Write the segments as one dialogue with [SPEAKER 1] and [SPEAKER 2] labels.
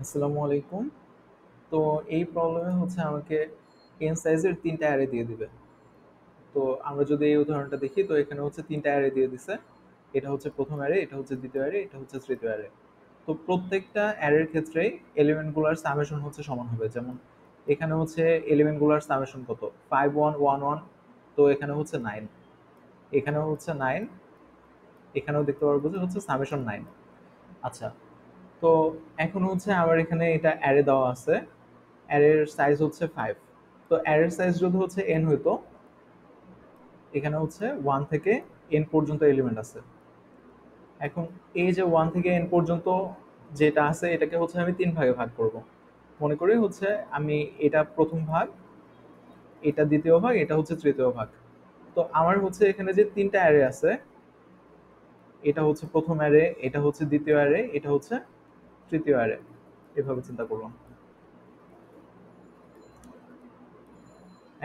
[SPEAKER 1] আসসালামু আলাইকুম। তো এই প্রবলেমে হচ্ছে আমাকে n সাইজের ৩ টা অ্যারে দিয়ে দিবে। তো আমরা যদি এই উদাহরণটা দেখি, তো এখানে হচ্ছে ৩ টা অ্যারে দিয়ে দিছে। এটা হচ্ছে ১ম অ্যারে, এটা হচ্ছে ২য় অ্যারে, এটা হচ্ছে ৩য় অ্যারে। তো প্রত্যেকটা অ্যারের ক্ষেত্রেই এলিমেন্ট গুলার সামেশন হচ্ছে সমান হবে। যেমন এখানে হচ্ছে এলিমেন্ট গুলার সামেশন কত? ৫ 1 1 1, তো এখানে হচ্ছে ৯। এখানেও হচ্ছে ৯, এখানেও দেখতে পারবো যে হচ্ছে সামেশন ৯। আচ্ছা, তো এখন হচ্ছে আমার এখানে এটা অ্যারে দেওয়া আছে। অ্যারের সাইজ হচ্ছে ৫। তো অ্যারের সাইজ যদি হচ্ছে n হইতো, এখানে হচ্ছে 1 থেকে n পর্যন্ত এলিমেন্ট আছে। এখন এই যে 1 থেকে n পর্যন্ত যেটা আছে, এটাকে হচ্ছে আমি ৩ ভাগে ভাগ করব। মনে করি হচ্ছে আমি এটা ১ম ভাগ, এটা ২য় ভাগ, এটা হচ্ছে ৩য় ভাগ। তো আমার হচ্ছে এখানে যে ৩ টা অ্যারে আছে, এটা হচ্ছে ১ম অ্যারে, এটা হচ্ছে ২য় অ্যারে, এটা হচ্ছে ৩য় অ্যারে। এভাবে চিন্তা করলাম।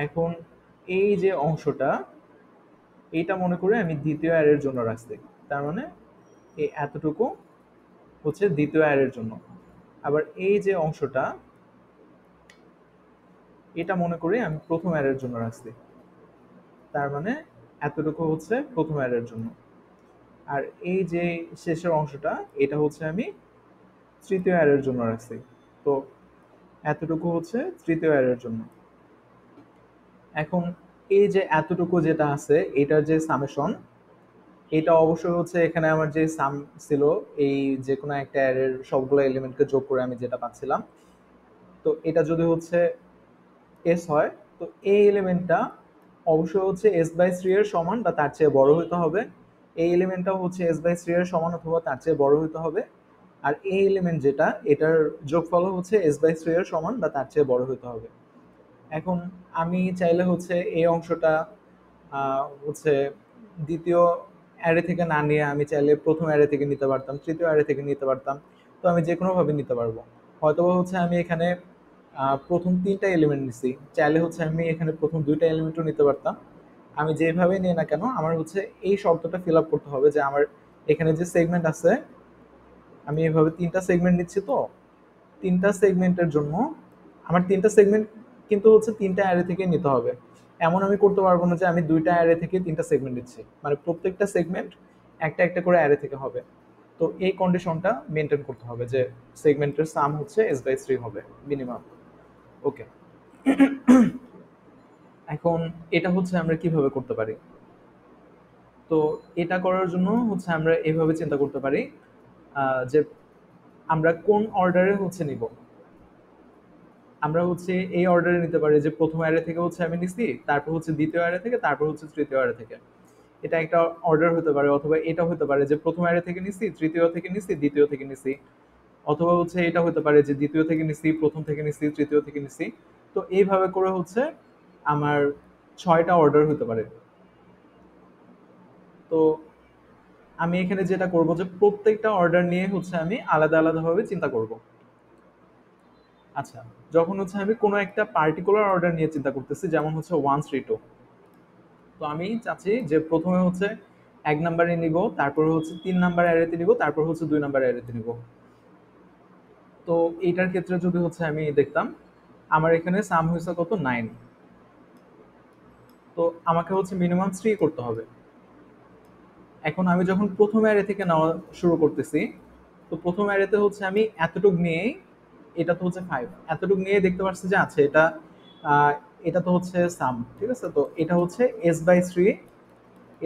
[SPEAKER 1] এখন এই যে অংশটা, এইটা মনে করে আমি ২য় অ্যারের জন্য রাখছি। তার মানে এই এতটুকু হচ্ছে ২য় অ্যারের জন্য। আবার এই যে অংশটা, এটা মনে করি আমি ১ম অ্যারের জন্য রাখছি। তার মানে এতটুকু হচ্ছে ১ম অ্যারের জন্য। আর এই যে শেষের অংশটা, এটা হচ্ছে আমি ৩য় অ্যারের জন্য রাখছি। তো এতটুকু হচ্ছে ৩য় অ্যারের জন্য। এখন এই যে এতটুকু যেটা আছে, এটার যে সামেশন, এটা অবশ্যই হচ্ছে এখানে আমার যে সাম ছিল, এই যে কোনো একটা অ্যারের সবগুলো এলিমেন্টকে যোগ করে আমি যেটা পাচ্ছিলাম। তো এটা যদি হচ্ছে এস হয়, তো এই এলিমেন্টটা অবশ্যই হচ্ছে এস বাই থ্রি এর সমান বা তার চেয়ে বড় হতে হবে। এই এলিমেন্টটাও হচ্ছে এস বাই থ্রি এর সমান অথবা তার চেয়ে বড় হতে হবে। আর এই এলিমেন্ট যেটা, এটার যোগফল হচ্ছে এস বাই থ্রি এর সমান বা তার চেয়ে বড় হতে হবে। এখন আমি চাইলে হচ্ছে এই অংশটা হচ্ছে দ্বিতীয় অ্যারে থেকে না নিয়ে আমি চাইলে প্রথম অ্যারে থেকে নিতে পারতাম, তৃতীয় অ্যারে থেকে নিতে পারতাম। তো আমি যে কোনোভাবে নিতে পারবো। হয়তোবা হচ্ছে আমি এখানে প্রথম ৩টা এলিমেন্ট নিছি, চাইলে হচ্ছে আমি এখানে প্রথম ২টা এলিমেন্টও নিতে পারতাম। আমি যেভাবেই নিই না কেন, আমার হচ্ছে এই শর্তটা ফিল আপ করতে হবে যে আমার এখানে যে সেগমেন্ট আছে, আমি এভাবে ৩টা সেগমেন্ট নিচ্ছি। তো ৩টা সেগমেন্টের জন্য আমার ৩টা সেগমেন্ট কিন্তু হচ্ছে ৩টা অ্যারে থেকে নিতে হবে। এমন আমি করতে পারবো না যে আমি ২টা অ্যারে থেকে ৩টা সেগমেন্ট নিচ্ছি। মানে প্রত্যেকটা সেগমেন্ট একটা একটা করে অ্যারে থেকে হবে। তো এই কন্ডিশনটা মেনটেন করতে হবে যে সেগমেন্টের সাম হচ্ছে s/3 হবে মিনিমাম। ওকে, এখন এটা হচ্ছে আমরা কিভাবে করতে পারি? তো এটা করার জন্য হচ্ছে আমরা এভাবে চিন্তা করতে পারি যে আমরা কোন অর্ডারে হচ্ছে নিব। আমরা হচ্ছে এই অর্ডারে নিতে পারি যে প্রথম অ্যারে থেকে হচ্ছে আমি নিছি, তারপর হচ্ছে দ্বিতীয় অ্যারে থেকে, তারপর হচ্ছে তৃতীয় অ্যারে থেকে। এটা একটা অর্ডার হতে পারে, অথবা এটা হতে পারে যে প্রথম অ্যারে থেকে নিছি, তৃতীয় থেকে নিছি, দ্বিতীয় থেকে নিছি। অথবা হচ্ছে এটা হতে পারে যে দ্বিতীয় থেকে নিছি, প্রথম থেকে নিছি, তৃতীয় থেকে নিছি। তো এইভাবে করে হচ্ছে আমার ৬টা অর্ডার হতে পারে। তো আমি এখানে যেটা করব যে প্রত্যেকটা অর্ডার নিয়ে হচ্ছে আমি আলাদা আলাদাভাবে চিন্তা করব। আচ্ছা, যখন হচ্ছে আমি কোনো একটা পার্টিকুলার অর্ডার নিয়ে চিন্তা করতেছি, যেমন হচ্ছে 1 3 2, তো আমি চাচ্ছি যে প্রথমে হচ্ছে ১ নাম্বারে নিব, তারপরে হচ্ছে ৩ নাম্বার অ্যারেতে নিব, তারপর হচ্ছে ২ নাম্বার অ্যারেতে নিব। তো এইটার ক্ষেত্রে যদি হচ্ছে আমি দেখতাম, আমার এখানে সাম হয়েছে কত? ৯। তো আমাকে হচ্ছে মিনিমাম 3 করতে হবে। এখন আমি যখন প্রথম অ্যারে থেকে নেওয়া শুরু করতেছি, তো প্রথম অ্যারেতে হচ্ছে আমি এতটুক নিয়েই, এটা তো হচ্ছে ৫, এতটুক নিয়ে দেখতে পাচ্ছি যে আছে এটা, আহ, এটা তো হচ্ছে সাম, ঠিক আছে? তো এটা হচ্ছে s/3,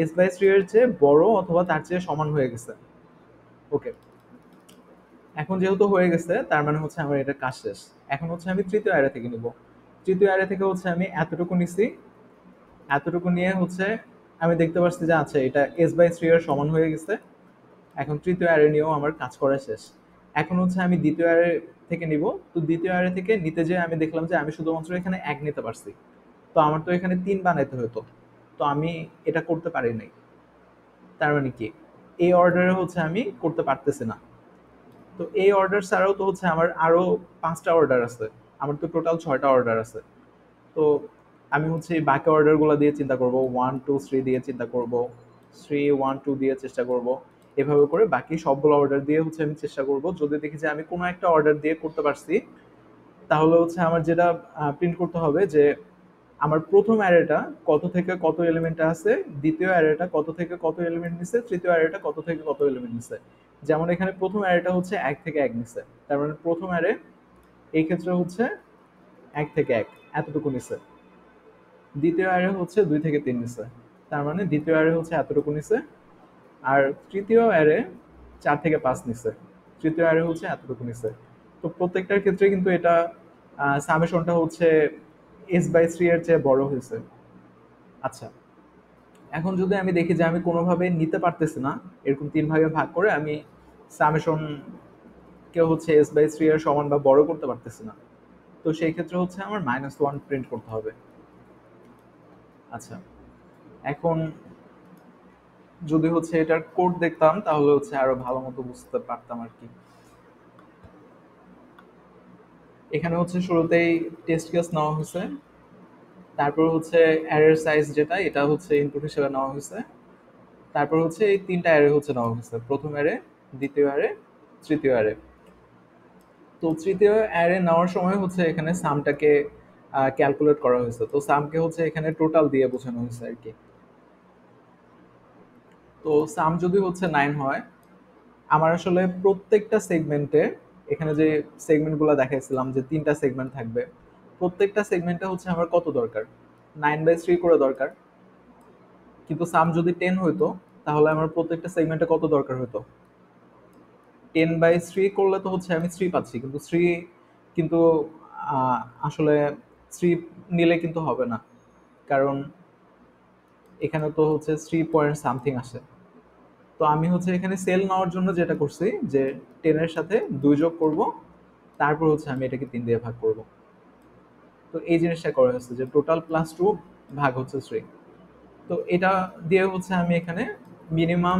[SPEAKER 1] s/3 এর চেয়ে বড় অথবা তার চেয়ে সমান হয়ে গেছে। ওকে, এখন যেহেতু হয়ে গেছে, তার মানে হচ্ছে আমার এটা কাজ শেষ। এখন হচ্ছে আমি তৃতীয় অ্যারে থেকে নিব। তৃতীয় অ্যারে থেকে হচ্ছে আমি এতটুকু নিছি, এতটুকু নিয়ে হচ্ছে আমি দেখতে পাচ্ছি যে আচ্ছা এটা s/3 এর সমান হয়ে গেছে। এখন তৃতীয় অ্যারে নিয়েও আমার কাজ করা শেষ। এখন হচ্ছে আমি দ্বিতীয় অ্যারে থেকে নিব। তো দ্বিতীয় অ্যারে থেকে নিতে যেয়ে আমি দেখলাম যে আমি শুধুমাত্র এখানে ১ নিতে পারছি। তো আমার তো এখানে ৩ বানাইতে হতো। তো আমি এটা করতে পারি নাই। তার মানে কি? এই অর্ডারে হচ্ছে আমি করতে পারতেছি না। তো এই অর্ডার ছাড়াও তো হচ্ছে আমার আরো ৫টা অর্ডার আছে। আমার তো টোটাল ৬টা অর্ডার আছে। তো আমি হচ্ছে এই বাকি অর্ডারগুলো দিয়ে চিন্তা করব। 1 2 3 দিয়ে চিন্তা করব। 3 1 2 দিয়ে চেষ্টা করব। এভাবে করে বাকি সবগুলো অর্ডার দিয়ে হচ্ছে আমি চেষ্টা করব। যদি দেখি যে আমি কোনো একটা অর্ডার দিয়ে করতে পারছি, তাহলে হচ্ছে আমার যেটা প্রিন্ট করতে হবে যে আমার প্রথম অ্যারেটা কত থেকে কত এলিমেন্ট আছে, দ্বিতীয় অ্যারেটা কত থেকে কত এলিমেন্ট নিছে, তৃতীয় অ্যারেটা কত থেকে কত এলিমেন্ট নিছে। যেমন এখানে প্রথম অ্যারেটা হচ্ছে 1 থেকে 1 নিছে, তার মানে প্রথম অ্যারে এই ক্ষেত্রে হচ্ছে 1 থেকে 1 এতটুকু নিছে। দ্বিতীয় অ্যারে হচ্ছে 2 থেকে 3 নিছে, তার মানে দ্বিতীয় অ্যারে হচ্ছে এতটুকু নিছে। আর তৃতীয় অ্যারে 4 থেকে 5 নিছে, তৃতীয় অ্যারে হচ্ছে এতটুকু নিছে। তো প্রত্যেকটার ক্ষেত্রে কিন্তু এটা সামেশনটা হচ্ছে s/3 এর চেয়ে বড় হয়েছে। আচ্ছা, এখন যদি আমি দেখি যে আমি কোনোভাবে নিতে পারতেছি না, এরকম 3 ভাগে ভাগ করে আমি সামেশন কে হচ্ছে s/3 এর সমান বা বড় করতে পারতেছি না, তো সেই ক্ষেত্রে হচ্ছে আমার -1 প্রিন্ট করতে হবে। আচ্ছা, এখন যদি হচ্ছে এটার কোড দেখতাম তাহলে হচ্ছে আরো ভালো মতো বুঝতে পারতাম আর কি। এখানে হচ্ছে শুরুতেই টেস্ট কেস নেওয়া হয়েছে, তারপর হচ্ছে অ্যারের সাইজ যেটা এটা হচ্ছে ইনপুট হিসেবে নেওয়া হয়েছে, তারপর হচ্ছে এই তিনটা অ্যারে হচ্ছে নেওয়া হয়েছে, প্রথম অ্যারে, দ্বিতীয় অ্যারে, তৃতীয় অ্যারে। তো তৃতীয় অ্যারে নেওয়ার সময় হচ্ছে এখানে সামটাকে ক্যালকুলেট করা হয়েছে, তো সামকে হচ্ছে এখানে টোটাল দিয়ে বোঝানো হয়েছে আর কি। তো সাম যদি হচ্ছে 9 হয়, আমার আসলে প্রত্যেকটা সেগমেন্টে, এখানে যে সেগমেন্টগুলো দেখাইছিলাম যে তিনটা সেগমেন্ট থাকবে, প্রত্যেকটা সেগমেন্টে হচ্ছে আমার কত দরকার, 9/3 করে দরকার। কিন্তু সাম যদি 10 হইতো, তাহলে আমার প্রত্যেকটা সেগমেন্টে কত দরকার হতো, 10/3 করলে তো হচ্ছে আমি 3 পাচ্ছি, কিন্তু 3 কিন্তু আহ, আসলে 3 নিলে কিন্তু হবে না, কারণ এখানে তো হচ্ছে 3 পয়েন্ট সামথিং আসে। তো আমি হচ্ছে এখানে সেল নেওয়ার জন্য যেটা করছি যে 10 এর সাথে 2 যোগ করব, তারপর হচ্ছে আমি এটাকে 3 দিয়ে ভাগ করব। তো এই জিনিসটা করা হয়েছে যে টোটাল +2 ভাগ হচ্ছে 3। তো এটা দিয়ে হচ্ছে আমি এখানে মিনিমাম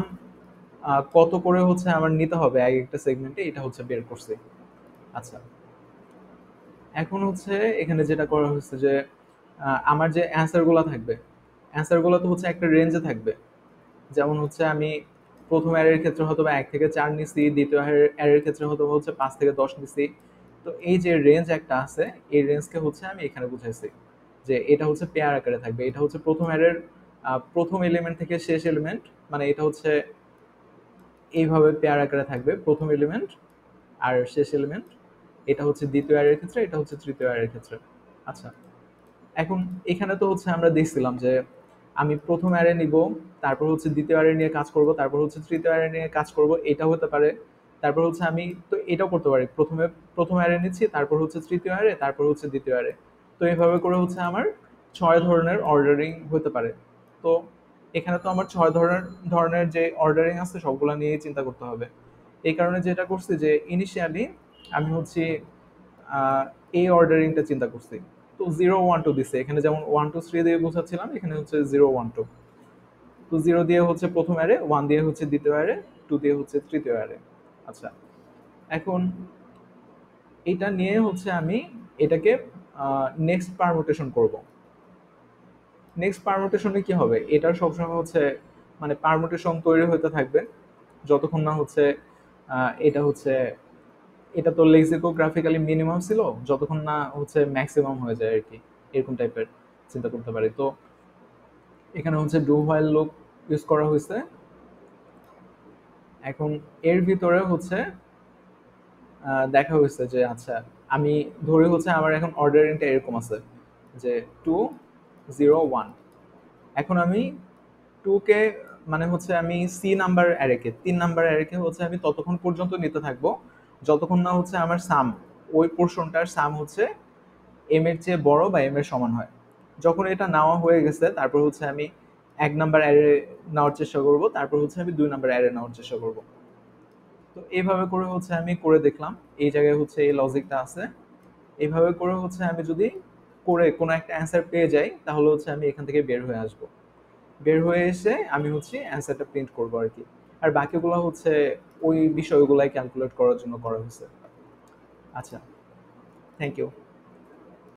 [SPEAKER 1] কত করে হচ্ছে আমার নিতে হবে এক একটা সেগমেন্টে, এটা হচ্ছে বের করছি। আচ্ছা, এখন হচ্ছে এখানে যেটা করা হয়েছে যে আমার যে অ্যান্সার গুলো থাকবে, অ্যান্সার গুলো তো হচ্ছে একটা রেঞ্জে থাকবে। যেমন হচ্ছে আমি প্রথম অ্যারের ক্ষেত্রে হয়তো বা 1 থেকে 4 নিছি, দ্বিতীয় অ্যারের ক্ষেত্রে হয়তো বা হচ্ছে 5 থেকে 10 নিছি। তো এই যে রেঞ্জ একটা আছে, এই রেঞ্জকে হচ্ছে আমি এখানে বুঝাইছি যে এটা হচ্ছে পেয়ার আকারে থাকবে। এটা হচ্ছে প্রথম অ্যারের প্রথম এলিমেন্ট থেকে শেষ এলিমেন্ট, মানে এটা হচ্ছে এইভাবে পেয়ার আকারে থাকবে, প্রথম এলিমেন্ট আর শেষ এলিমেন্ট। এটা হচ্ছে দ্বিতীয় অ্যারের ক্ষেত্রে, এটা হচ্ছে তৃতীয় অ্যারের ক্ষেত্রে। আচ্ছা, এখন এখানে তো হচ্ছে আমরা দেখছিলাম যে আমি প্রথম অ্যারে নিব, তারপর হচ্ছে দ্বিতীয় অ্যারে নিয়ে কাজ করব, তারপর হচ্ছে তৃতীয় অ্যারে নিয়ে কাজ করব, এটা হতে পারে। তারপর হচ্ছে আমি তো এটাও করতে পারি, প্রথমে প্রথম অ্যারে নিচ্ছি, তারপর হচ্ছে তৃতীয় অ্যারে, তারপর হচ্ছে দ্বিতীয় অ্যারে। তো এইভাবে করে হচ্ছে আমার 6 ধরনের অর্ডারিং হতে পারে। তো এখানে তো আমার 6 ধরনের ধরনের যে অর্ডারিং আছে সবগুলো নিয়েই চিন্তা করতে হবে। এই কারণে যেটা করছি যে ইনিশিয়ালি আমি হচ্ছে আহ, এই অর্ডারিংটা চিন্তা করছি। তো 0 1 2 দিছে, এখানে যেমন 1 2 3 দিয়ে বোঝাচ্ছিলাম, এখানে হচ্ছে 0 1 2। তো 0 দিয়ে হচ্ছে প্রথম অ্যারে, 1 দিয়ে হচ্ছে দ্বিতীয় অ্যারে, 2 দিয়ে হচ্ছে তৃতীয় অ্যারে। আচ্ছা, এখন এটা নিয়ে হচ্ছে আমি এটাকে নেক্সট পারমুটেশন করব। নেক্সট পারমুটেশনে কি হবে, এটার সবসময় হচ্ছে মানে পারমুটেশন তৈরি হতে থাকবে যতক্ষণ না হচ্ছে এটা হচ্ছে, এটা তো লেক্সিকোগ্রাফিক্যালি মিনিমাম ছিল, যতক্ষণ না হচ্ছে ম্যাক্সিমাম হয়ে যায় আর কি, এরকম টাইপের চিন্তা করতে পারি। তো এখানে হচ্ছে ডু হোয়াইল লুপ ইউজ করা হয়েছে। এখন এর ভিতরে হচ্ছে দেখা হয়েছে যে আচ্ছা, আমি ধরে হচ্ছে আমার এখন অর্ডারিংটা এরকম আছে যে 2 0 1। এখন আমি 2 কে মানে হচ্ছে আমি সি নাম্বার অ্যারেকে, 3 নাম্বার অ্যারেকে হচ্ছে আমি ততক্ষণ পর্যন্ত নিতে থাকবো যতক্ষণ না হচ্ছে আমার সাম, ওই পোর্শনটার সাম হচ্ছে এম এর চেয়ে বড় বা এম এর সমান হয়। যখন এটা নেওয়া হয়ে গেছে, তারপর হচ্ছে আমি 1 নাম্বার অ্যারে নেওয়ার চেষ্টা করব, তারপর হচ্ছে আমি 2 নাম্বার অ্যারে নেওয়ার চেষ্টা করব। তো এইভাবে করে হচ্ছে আমি করে দেখলাম, এই জায়গায় হচ্ছে এই লজিকটা আছে। এইভাবে করে হচ্ছে আমি যদি করে কোনো একটা অ্যান্সার পেয়ে যাই, তাহলে হচ্ছে আমি এখান থেকে বের হয়ে আসব। বের হয়ে এসে আমি হচ্ছে অ্যান্সারটা প্রিন্ট করবো আর কি। আর বাকিগুলো হচ্ছে ওই বিষয়গুলাই ক্যালকুলেট করার জন্য করা হয়েছে। আচ্ছা, থ্যাংক ইউ।